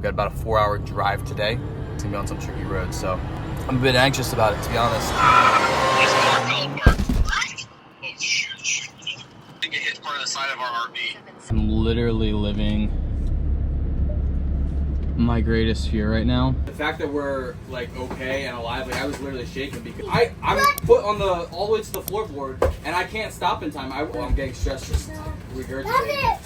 We've got about a 4-hour drive today. It's gonna be on some tricky roads, so I'm a bit anxious about it, to be honest. Oh shoot. I think it hit part of the side of our RV. I'm literally living my greatest fear right now. The fact that we're like okay and alive, like I was literally shaking because I'm put on the all the way to the floorboard and I can't stop in time. I'm getting stressed just regurgitating.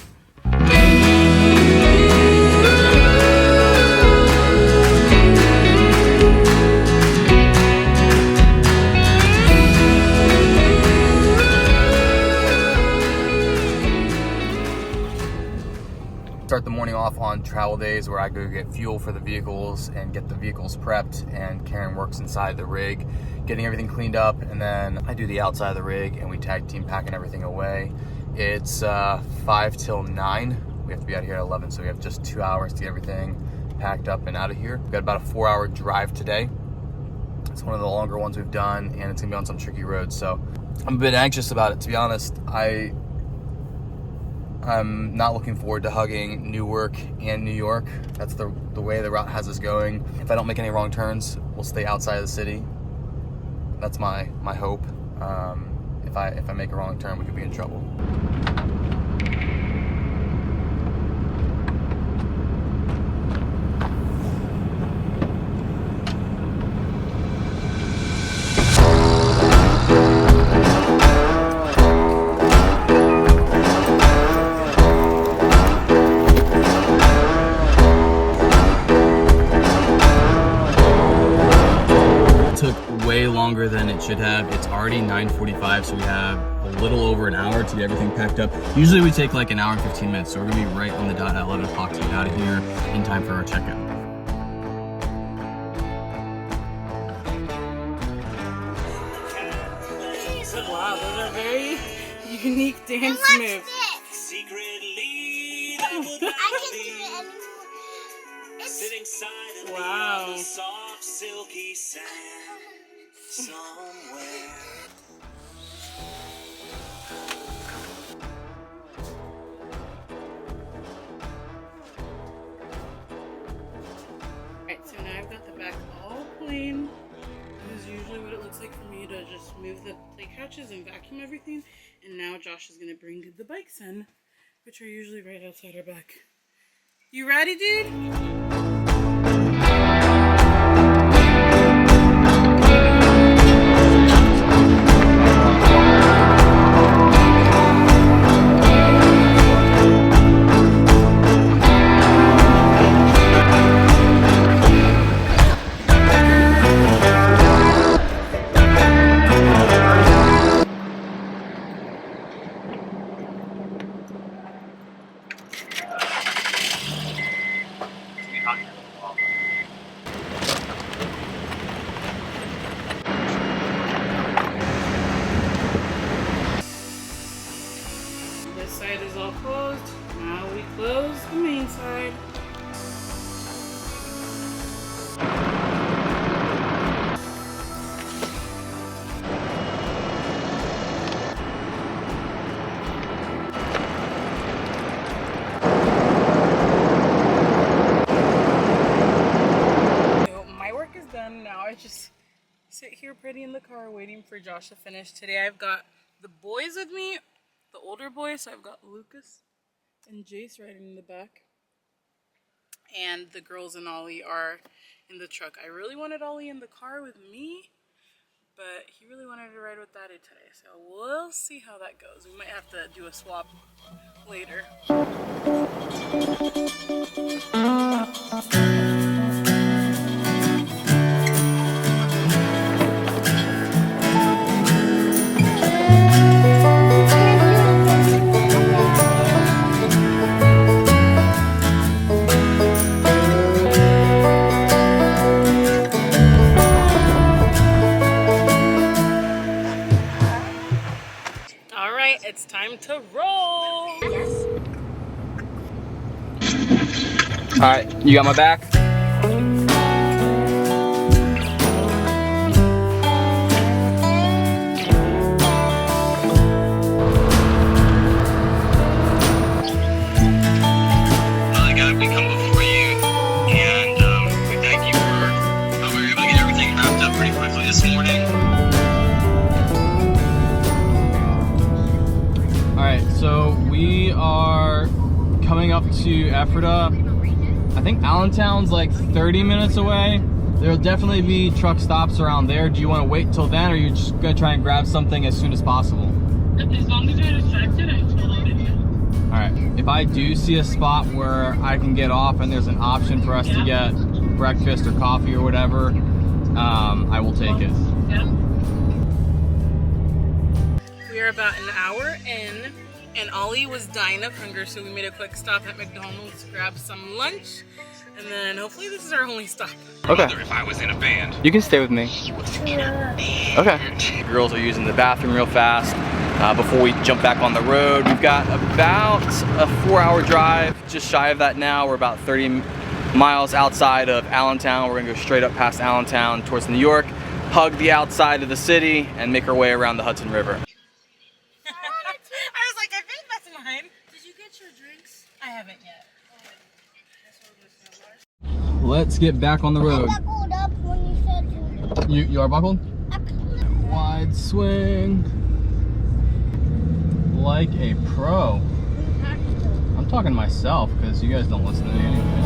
Start the morning off on travel days where I go get fuel for the vehicles and get the vehicles prepped, and Karen works inside the rig getting everything cleaned up, and then I do the outside of the rig and we tag team packing everything away. It's 5 till 9. We have to be out here at 11, so we have just 2 hours to get everything packed up and out of here. We've got about a 4-hour drive today. It's one of the longer ones we've done, and it's gonna be on some tricky roads, so I'm a bit anxious about it, to be honest. I'm not looking forward to hugging Newark and New York. That's the way the route has us going. If I don't make any wrong turns, we'll stay outside of the city. That's my hope. If I make a wrong turn, we could be in trouble. Way longer than it should have. It's already 9:45, so we have a little over an hour to get everything packed up. Usually we take like an hour and 15 minutes, so we're gonna be right on the dot at 11 o'clock to get out of here in time for our checkout. Wow, those are very unique dance moves. Secretly, I can do it anymore. sitting side of Wow. the soft, silky sand somewhere. Alright, so now I've got the back all clean. This is usually what it looks like for me to just move the plate couches and vacuum everything. And now Josh is gonna bring the bikes in, which are usually right outside our back. You ready, dude? This side is all closed. Now we close the main side. So my work is done. Now I just sit here pretty in the car waiting for Josh to finish. Today I've got the boys with me. The older boys, so I've got Lucas and Jace riding in the back, and the girls and Ollie are in the truck. I really wanted Ollie in the car with me, but he really wanted to ride with Daddy today, so we'll see how that goes. We might have to do a swap later. It's time to roll. Yes. All right, you got my back? I gotta become before you. to Ephrata. I think Allentown's like 30 minutes away. There'll definitely be truck stops around there. Do you want to wait till then, or are you just gonna try and grab something as soon as possible? As long as you're affected, I totally do. All right, if I do see a spot where I can get off and there's an option for us to get breakfast or coffee or whatever, I will take it. Yeah. We are about an hour in, and Ollie was dying of hunger, so we made a quick stop at McDonald's to grab some lunch, and then hopefully this is our only stop. Okay. If I was in a band. You can stay with me. Okay. The girls are using the bathroom real fast before we jump back on the road. We've got about a 4-hour drive, just shy of that now. We're about 30 miles outside of Allentown. We're gonna go straight up past Allentown towards New York, hug the outside of the city, and make our way around the Hudson River. I was like, I think that's mine. Did you get your drinks? I haven't yet. Let's get back on the road. I buckled up when you said You are buckled? Wide swing. Like a pro. I'm talking to myself because you guys don't listen to me anyways.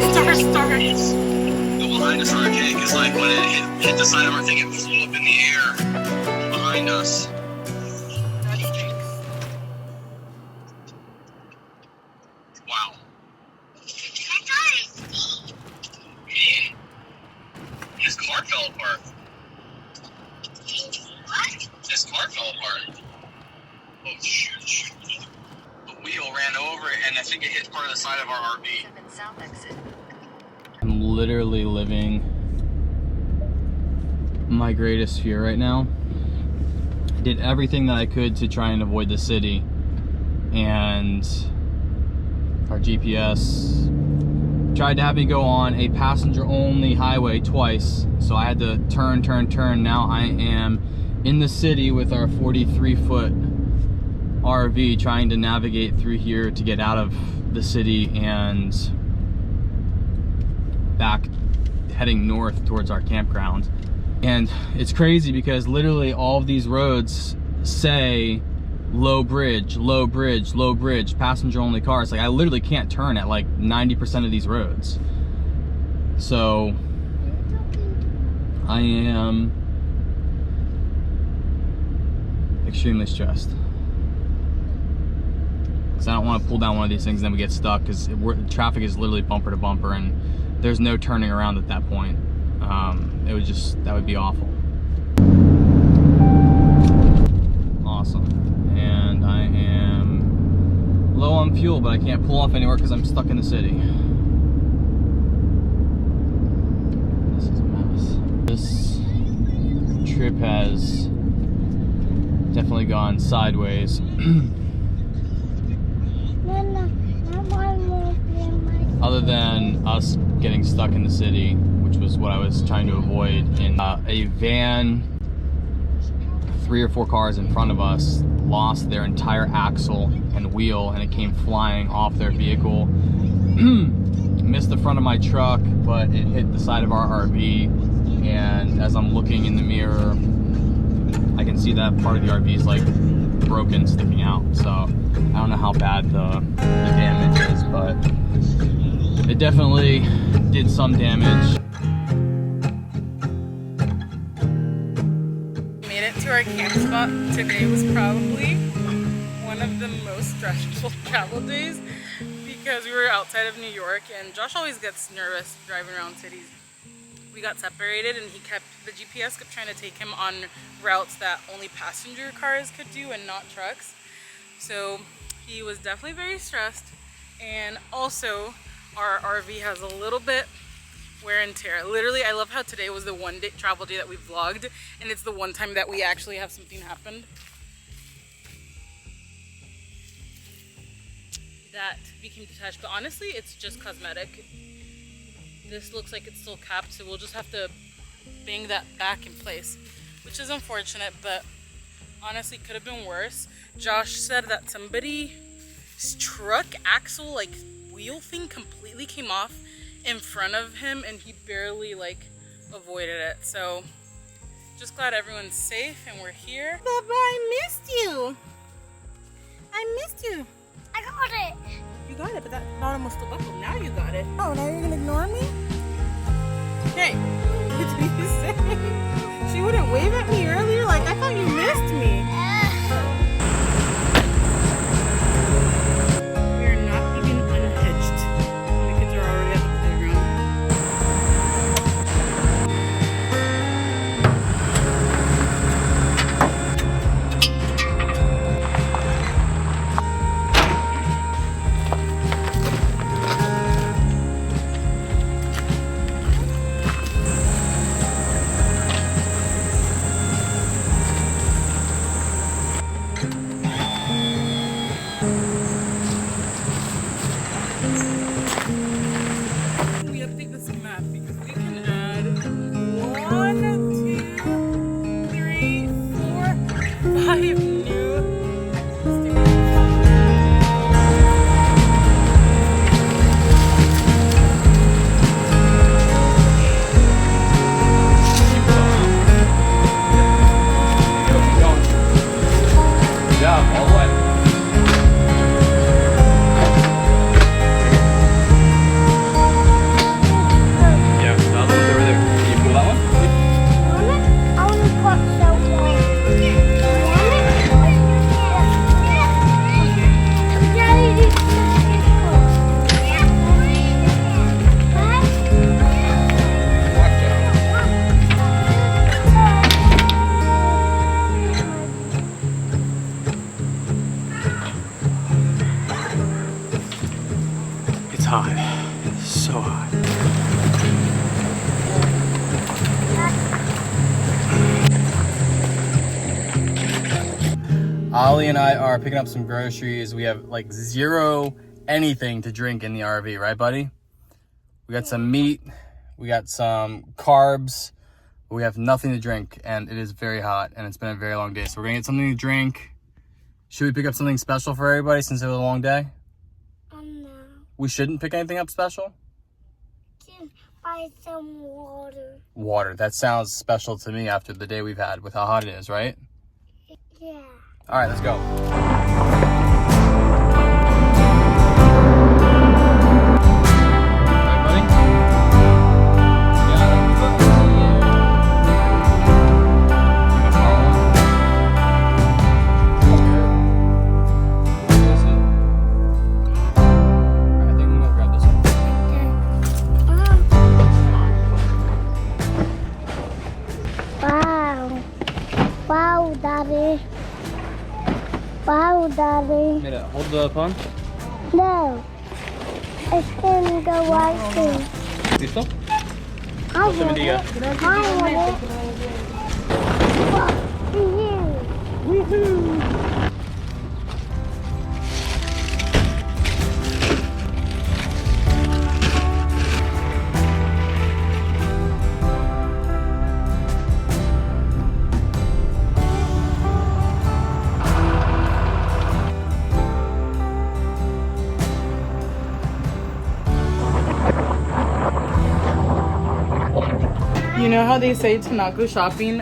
It's our start. The behind us hurricane, because like when it hit the side of our thing, it flew up in the air behind us. Wow. His car fell apart. His car fell apart. Oh shoot. The wheel ran over and I think it hit part of the side of our RV. I'm literally living my greatest fear right now. I did everything that I could to try and avoid the city, and our GPS tried to have me go on a passenger only highway twice, so I had to turn. Now I am in the city with our 43-foot RV trying to navigate through here to get out of the city and back, heading north towards our campground. And it's crazy because literally all of these roads say low bridge, passenger only cars. Like I literally can't turn at like 90% of these roads. So I am extremely stressed. Because I don't want to pull down one of these things and then we get stuck, because traffic is literally bumper to bumper and there's no turning around at that point. That would be awful. Awesome. And I am low on fuel, but I can't pull off anywhere because I'm stuck in the city. This is a mess. This trip has definitely gone sideways. Other than us getting stuck in the city, which was what I was trying to avoid, in a van, 3 or 4 cars in front of us lost their entire axle and wheel, and it came flying off their vehicle. Missed the front of my truck, but it hit the side of our RV, and as I'm looking in the mirror, I can see that part of the RV is like broken, sticking out. So I don't know how bad the damage is, but it definitely did some damage. Made it to our camp spot. Today was probably one of the most stressful travel days because we were outside of New York, and Josh always gets nervous driving around cities. We got separated and the GPS kept trying to take him on routes that only passenger cars could do and not trucks. So he was definitely very stressed, and also our RV has a little bit wear and tear. Literally, I love how today was the one day travel day that we vlogged, and it's the one time that we actually have something happen that became detached. But honestly, it's just cosmetic. This looks like it's still capped, so we'll just have to bang that back in place, which is unfortunate, but honestly could have been worse. Josh said that somebody's truck axle, like wheel thing, completely came off in front of him and he barely like avoided it. So Just glad everyone's safe and we're here. Bubba, I missed you. I missed you. I got it. You got it, but that bottom was still buckled. Now you got it. Oh, now you're gonna ignore me? Hey, what did you say? She wouldn't wave at me earlier? Like, I thought you missed me. We are not even unhitched. The kids are already at the playground. We update this map because we can add 1, 2, 3, 4, 5 new stickers. Yeah, all the way. Yeah, the other one's over there. Can you pull that one? I want to put so Watch out. It's hot. So hot. Ollie and I are picking up some groceries. We have like zero anything to drink in the RV, right, buddy? We got some meat, we got some carbs, but we have nothing to drink, and it is very hot, and it's been a very long day. So we're gonna get something to drink. Should we pick up something special for everybody since it was a long day? no. We shouldn't pick anything up special? Can buy some water. Water. That sounds special to me after the day we've had with how hot it is, right? Yeah. All right, let's go. Wow. Wow, Daddy. Wow, Daddy. Mira, hold the phone. No. It's in the white thing. ¿Listo? I want bendiga. it. I want it. Woohoo. You know how they say to not go shopping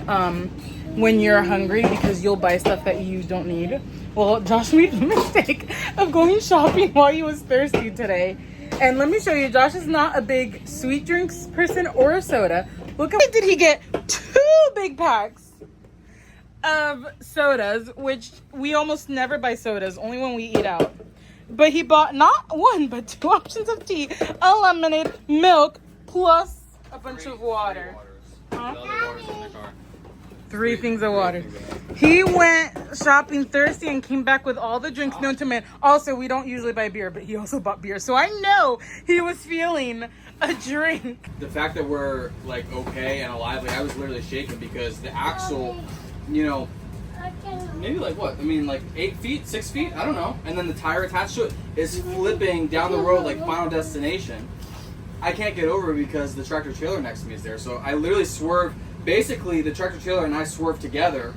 when you're hungry because you'll buy stuff that you don't need? Well, Josh made the mistake of going shopping while he was thirsty today. And let me show you, Josh is not a big sweet drinks person or a soda. Look at, did he get 2 big packs of sodas, which we almost never buy sodas, only when we eat out. But he bought not 1, but 2 options of tea, a lemonade, milk, plus a bunch of water. Huh? 3 things of water. He went shopping thirsty and came back with all the drinks known to man. Also, we don't usually buy beer, but he also bought beer. So I know he was feeling a drink. The fact that we're like okay and alive, like I was literally shaking because the axle, you know, maybe like what? I mean, like 8 feet, 6 feet? I don't know. And then the tire attached to it is flipping down the road like Final Destination. I can't get over it because the tractor trailer next to me is there. So I literally swerved. Basically, the tractor trailer and I swerved together,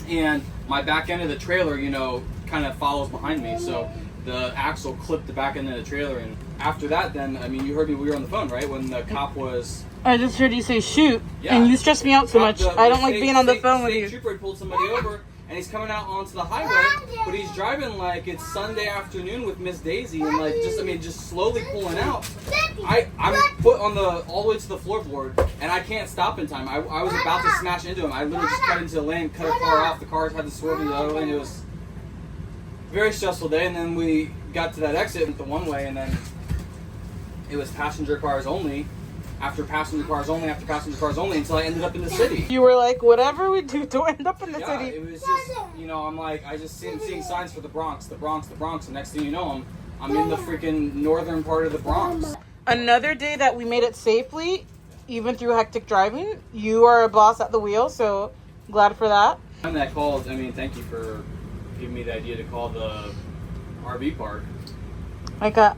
and my back end of the trailer, you know, kind of follows behind me. So the axle clipped the back end of the trailer, and after that, then I mean, you heard me. We were on the phone, right, when the cop was I just heard you say shoot, Yeah. and you stress me out so much. I don't like being on the phone with state you. Trooper had pulled somebody over, and he's coming out onto the highway, but he's driving like it's Sunday afternoon with Miss Daisy, and like just slowly pulling out. I'm put on all the way to the floorboard, and I can't stop in time. I was about to smash into him. I literally just cut into the lane, cut a car off. The car had to swerve in the other lane. It was a very stressful day, and then we got to that exit, the one way, and then it was passenger cars only. After passenger cars only, after passenger cars only, until I ended up in the city. You were like, whatever we do to end up in the Yeah, city. it was just, I'm like, I just seeing signs for the Bronx, and next thing you know, I'm in the freaking northern part of the Bronx. Another day that we made it safely, even through hectic driving. You are a boss at the wheel, so glad for that. And that called, thank you for giving me the idea to call the RV park.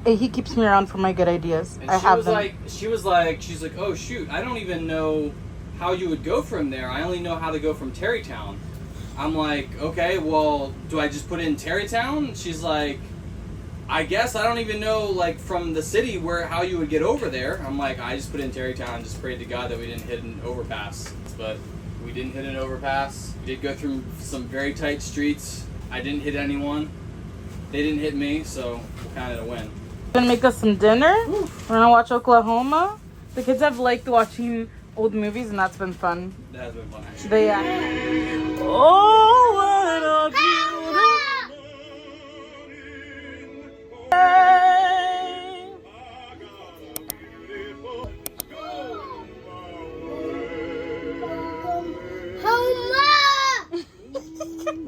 He keeps me around for my good ideas. And I have them. she's like, oh shoot, I don't even know how you would go from there. I only know how to go from Terrytown. I'm like, okay, well, do I just put in Terrytown? She's like, I guess I don't even know, like, from the city how you would get over there. I'm like, I just put in Terrytown and just prayed to God that we didn't hit an overpass. But we didn't hit an overpass. We did go through some very tight streets. I didn't hit anyone. They didn't hit me, so we're kind of a win. Gonna make us some dinner. We're gonna watch Oklahoma. The kids have liked watching old movies, and that's been fun. That has been fun, actually. They oh, what a beautiful day.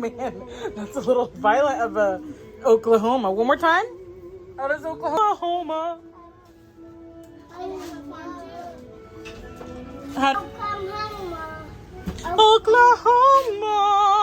Man, that's a little violent of a Oklahoma. One more time. How does Oklahoma? Oklahoma.